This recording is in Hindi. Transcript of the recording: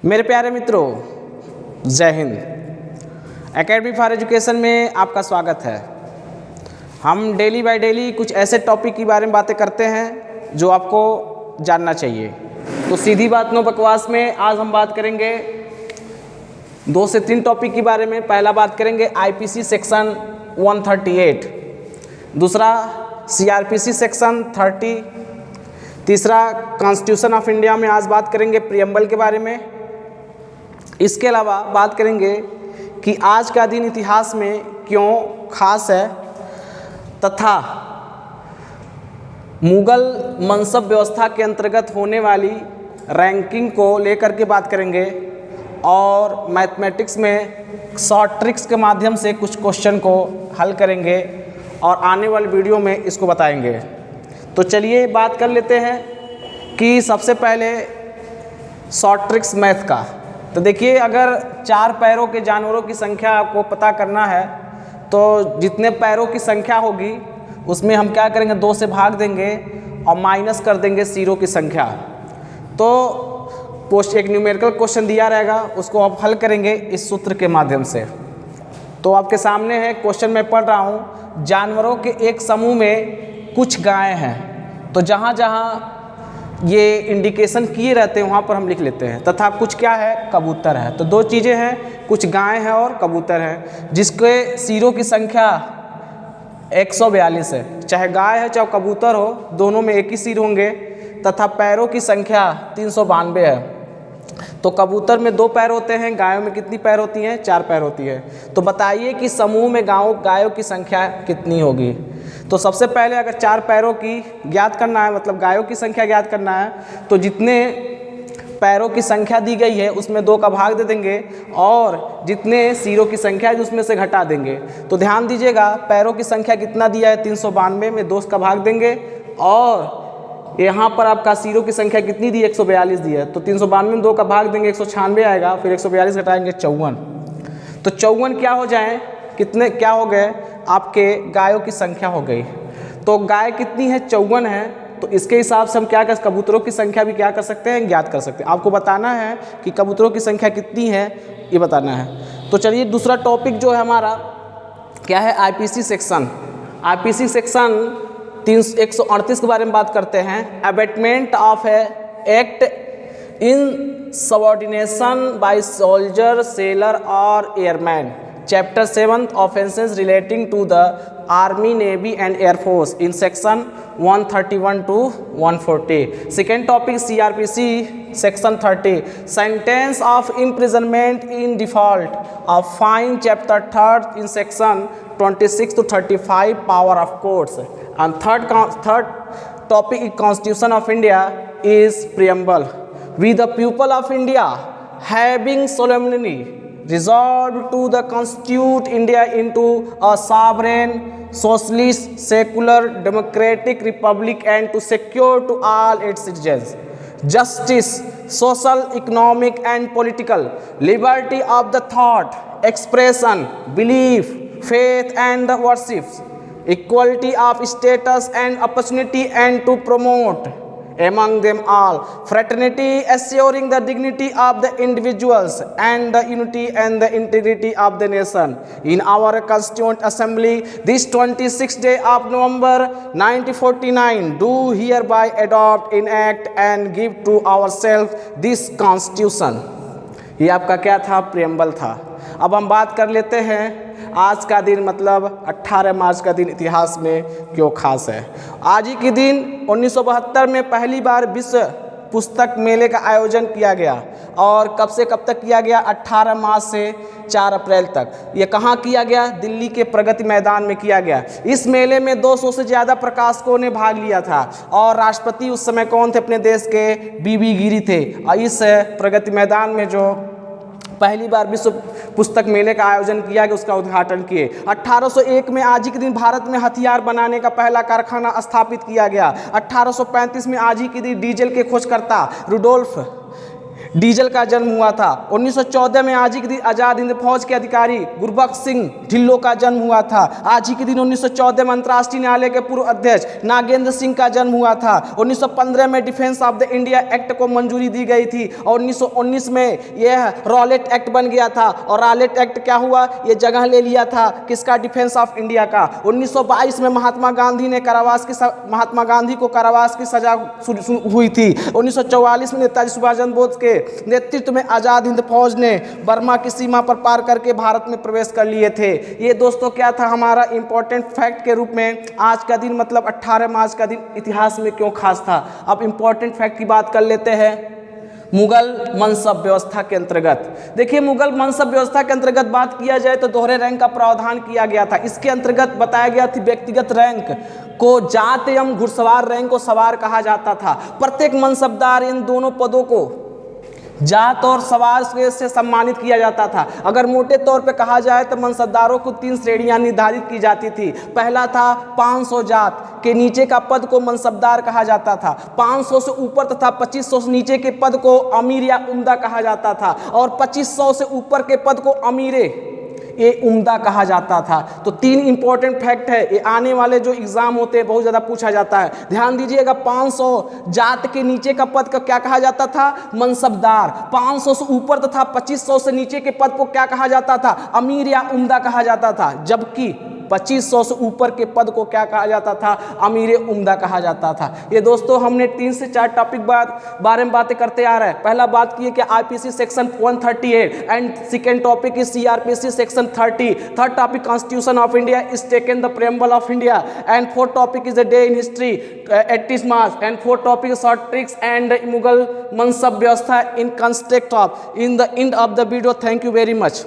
मेरे प्यारे मित्रों, जय हिंद। एकेडमी फॉर एजुकेशन में आपका स्वागत है। हम डेली बाय डेली कुछ ऐसे टॉपिक के बारे में बातें करते हैं जो आपको जानना चाहिए। तो सीधी बात नो बकवास में आज हम बात करेंगे 2 से 3 टॉपिक के बारे में। पहला बात करेंगे आईपीसी सेक्शन 138, दूसरा सीआरपीसी सेक्शन 30, तीसरा कॉन्स्टिट्यूशन ऑफ इंडिया में आज बात करेंगे प्रियम्बल के बारे में। इसके अलावा बात करेंगे कि आज का दिन इतिहास में क्यों खास है तथा मुगल मनसब व्यवस्था के अंतर्गत होने वाली रैंकिंग को लेकर के बात करेंगे और मैथमेटिक्स में शॉर्ट ट्रिक्स के माध्यम से कुछ क्वेश्चन को हल करेंगे और आने वाले वीडियो में इसको बताएंगे। तो चलिए बात कर लेते हैं कि सबसे पहले शॉर्ट ट्रिक्स मैथ का। तो देखिए, अगर 4 पैरों के जानवरों की संख्या आपको पता करना है तो जितने पैरों की संख्या होगी उसमें हम क्या करेंगे, 2 से भाग देंगे और माइनस कर देंगे जीरो की संख्या। तो एक न्यूमेरिकल क्वेश्चन दिया रहेगा, उसको आप हल करेंगे इस सूत्र के माध्यम से। तो आपके सामने है क्वेश्चन, मैं पढ़ रहा हूँ। जानवरों के एक समूह में कुछ गायें हैं, तो जहाँ जहाँ ये इंडिकेशन किए रहते हैं वहाँ पर हम लिख लेते हैं, तथा कुछ क्या है, कबूतर है। तो 2 चीज़ें हैं, कुछ गायें हैं और कबूतर हैं, जिसके सिरों की संख्या 142 है। चाहे गाय है चाहे कबूतर हो, दोनों में एक ही सिर होंगे, तथा पैरों की संख्या 392 है। तो कबूतर में 2 पैर होते हैं, गायों में कितनी पैर होती हैं, 4 पैर होती है। तो बताइए कि समूह में गायों की संख्या कितनी होगी। तो सबसे पहले अगर 4 पैरों की ज्ञात करना है, मतलब गायों की संख्या ज्ञात करना है, तो जितने पैरों की संख्या दी गई है उसमें 2 का भाग दे देंगे और जितने सिरों की संख्या है उसमें से घटा देंगे। तो ध्यान दीजिएगा, पैरों की संख्या कितना दिया है, 392 में 2 का भाग देंगे और यहाँ पर आपका सिरों की संख्या कितनी दी है, 142 दी है। तो 392 में 2 का भाग देंगे, 196 आएगा, फिर 142 घटाएंगे 54। तो 54 क्या हो जाए, कितने क्या हो गए, आपके गायों की संख्या हो गई। तो गाय कितनी है, 54 है। तो इसके हिसाब से हम क्या कर, कबूतरों की संख्या भी क्या कर सकते हैं, ज्ञात कर सकते हैं। आपको बताना है कि कबूतरों की संख्या कितनी है, ये बताना है। तो चलिए दूसरा टॉपिक जो है हमारा क्या है, आईपीसी सेक्शन। आईपीसी सेक्शन 138 के बारे में बात करते हैं। Abetment of act in subordination by soldier, sailor और airman. Chapter 7 offenses relating to the Army, Navy and Air Force in section 131 to 140. Second topic CRPC section 30, sentence of imprisonment in default of fine, chapter 3rd in section 26 to 35, power of courts. And third topic is Constitution of India is preamble. We the people of India having solemnly resolved to the constitute India into a sovereign, socialist, secular, democratic republic and to secure to all its citizens justice, social, economic and political liberty of the thought, expression, belief, faith and the worship, equality of status and opportunity and to promote among them all fraternity, assuring the dignity of the individuals and the unity and the integrity of the nation. In our Constituent Assembly this 26th day of November 1949 do hereby adopt, enact and give to ourselves this constitution. ये आपका क्या था, प्रियम्बल था। अब हम बात कर लेते हैं आज का दिन, मतलब 18 मार्च का दिन इतिहास में क्यों खास है। आज ही के दिन 1972 में पहली बार विश्व पुस्तक मेले का आयोजन किया गया। और कब से कब तक किया गया, 18 मार्च से 4 अप्रैल तक। ये कहाँ किया गया, दिल्ली के प्रगति मैदान में किया गया। इस मेले में 200 से ज़्यादा प्रकाशकों ने भाग लिया था और राष्ट्रपति उस समय कौन थे, अपने देश के बीबी गिरी थे। और इस प्रगति मैदान में जो पहली बार विश्व पुस्तक मेले का आयोजन किया गया, उसका उद्घाटन किए। 1801 में आज ही के दिन भारत में हथियार बनाने का पहला कारखाना स्थापित किया गया। 1835 में आज ही के दिन डीजल के खोजकर्ता रुडोल्फ डीजल का जन्म हुआ था। 1914 में आज ही के दिन आज़ाद हिंद फौज के अधिकारी गुरबख्श सिंह ढिल्लों का जन्म हुआ था। आज ही के दिन 1914 में अंतर्राष्ट्रीय न्यायालय के पूर्व अध्यक्ष नागेंद्र सिंह का जन्म हुआ था। 1915 में defence of the India act को मंजूरी दी गई थी और 1919 में यह रॉलेट एक्ट बन गया था। और रॉलेट एक्ट क्या हुआ, ये जगह ले लिया था किसका, डिफेंस ऑफ इंडिया का। 1922 में महात्मा गांधी को कारावास की सजा हुई थी। 1944 में नेताजी सुभाष चंद्र बोस के नेतृत्व में आज़ाद हिंद फौज ने बर्मा की सीमा पर पार करके भारत में प्रवेश कर लिए थे। ये दोस्तों क्या था हमारा इंपॉर्टेंट फैक्ट के रूप में। आज का दिन मतलब 18 मार्च का दिन इतिहास में क्यों खास था। अब इंपॉर्टेंट फैक्ट की बात कर लेते हैं। मुगल मनसब व्यवस्था के अंतर्गत देखिए, मुगल मनसब व्यवस्था के अंतर्गत बात किया जाए तो दोहरे रैंक का प्रावधान किया गया था। इसके अंतर्गत बताया गया था व्यक्तिगत रैंक को जात एवं घुड़सवार रैंक को सवार कहा जाता था। प्रत्येक मनसबदार इन दोनों पदों को जात और सवार से सम्मानित किया जाता था। अगर मोटे तौर पे कहा जाए तो मनसबदारों को 3 श्रेणियां निर्धारित की जाती थी। पहला था 500 जात के नीचे का पद को मनसबदार कहा जाता था। 500 से ऊपर तथा 2500 से नीचे के पद को अमीर या उम्दा कहा जाता था और 2500 से ऊपर के पद को अमीरे ये उम्दा कहा जाता था। तो 3 इंपॉर्टेंट फैक्ट है, ये आने वाले जो एग्जाम होते हैं बहुत ज़्यादा पूछा जाता है। ध्यान दीजिएगा, 500 जात के नीचे का पद को क्या कहा जाता था, मनसबदार। 500 से ऊपर तथा 2500 से नीचे के पद को क्या कहा जाता था, अमीर या उम्दा कहा जाता था। जबकि 2500 से ऊपर के पद को क्या कहा जाता था, अमीर उम्दा कहा जाता था। ये दोस्तों हमने 3 से 4 टॉपिक बारे में बातें करते आ रहे हैं। पहला बात की है कि IPC section 138 and second topic is CrPC section 30। Third topic constitution of India is taken the preamble of India and fourth topic is a day in history 80 March and fourth topic short tricks and Mughal मनसब व्यवस्था in construct of in the end of the video. Thank you very much.